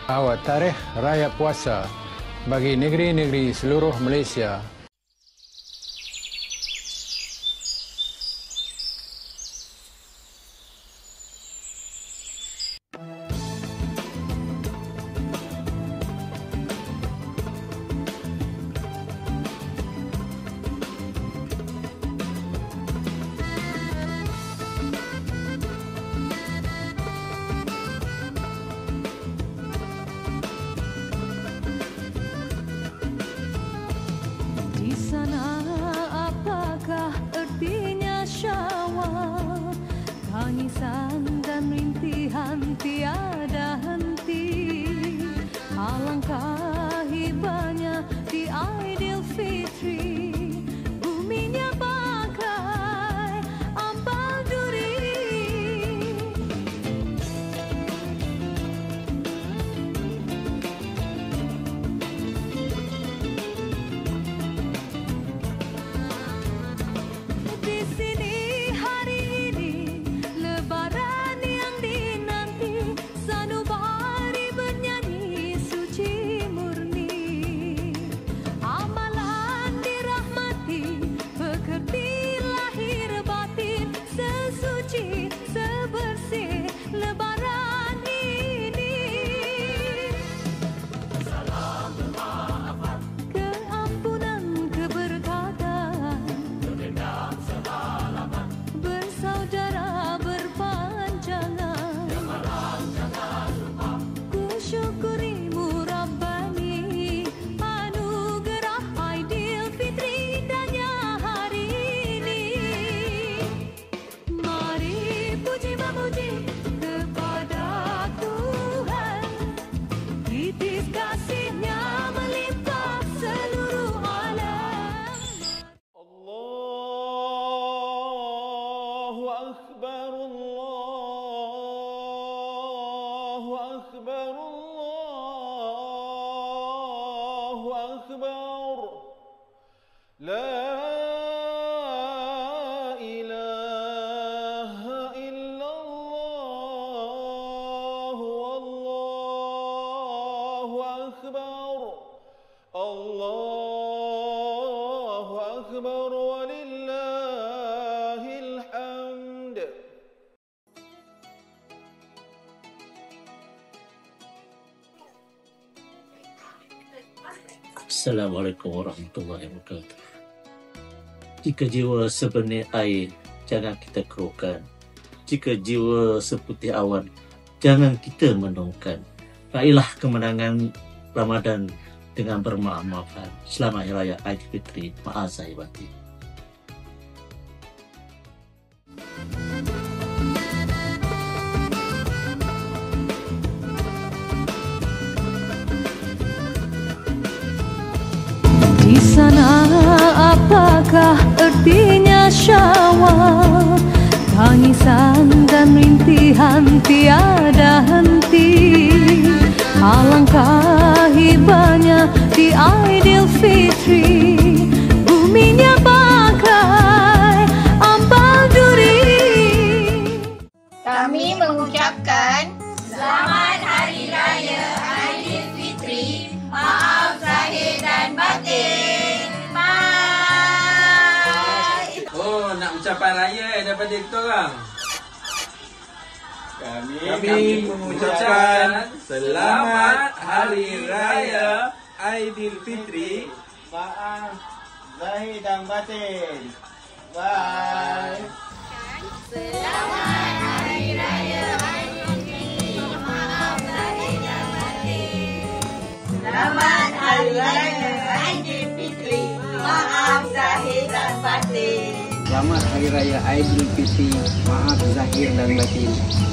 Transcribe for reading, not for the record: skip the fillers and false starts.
Awal Tarikh Raya Puasa bagi negeri-negeri seluruh Malaysia. Di sana apakah artinya Syawal? Tangisan dan rintihan tiada henti. Alangkah hibahnya di Aidilfitri. Buminya bagai ambal duri. Di sini hari ini Lebaran yang dinanti, sanubari bernyanyi suci murni. Amalan dirahmati, pekerti lahir batin, sesuci sebersih Lebaran ini. Keampunan, keberkatan, bersaudara berpanjangan. Ku syukurimu Rabbani, anugerah Aidilfitri indahnya hari ini. Mari puji memuji kepada Tuhan, titis kasih-Nya melimpah seluruh alam. Allahu Akbar, Allahu Akbar, Allahu Akbar. La ilaha illallah, Wallahu Akbar. Allahu Akbar walillahil hamd. Assalamualaikum warahmatullahi wabarakatuh. Jika jiwa sebenih air, jangan kita keruhkan. Jika jiwa seputih awan, jangan kita menongkan. Raihlah kemenangan Ramadan dengan bermaaf-maafan. Selamat Hari Raya Aidilfitri. Maaf zahir batin. Di sana apakah artinya Syawal? Tangisan dan rintihan tiada henti. Alangkah hibahnya di Aidilfitri. Buminya bagai ambal duri. Kami mengucapkan Selamat Hari Raya Aidilfitri. Maaf zahir dan batin. Bye. Oh, nak ucapan raya daripada kita orang. Kami mengucapkan Selamat Hari Raya Aidilfitri. Maaf zahir dan batin. Bye. Selamat Hari Raya Aidilfitri. Maaf zahir dan batin. Selamat Hari Raya Aidilfitri. Maaf zahir dan batin. Selamat Hari Raya Aidilfitri. Maaf zahir dan batin.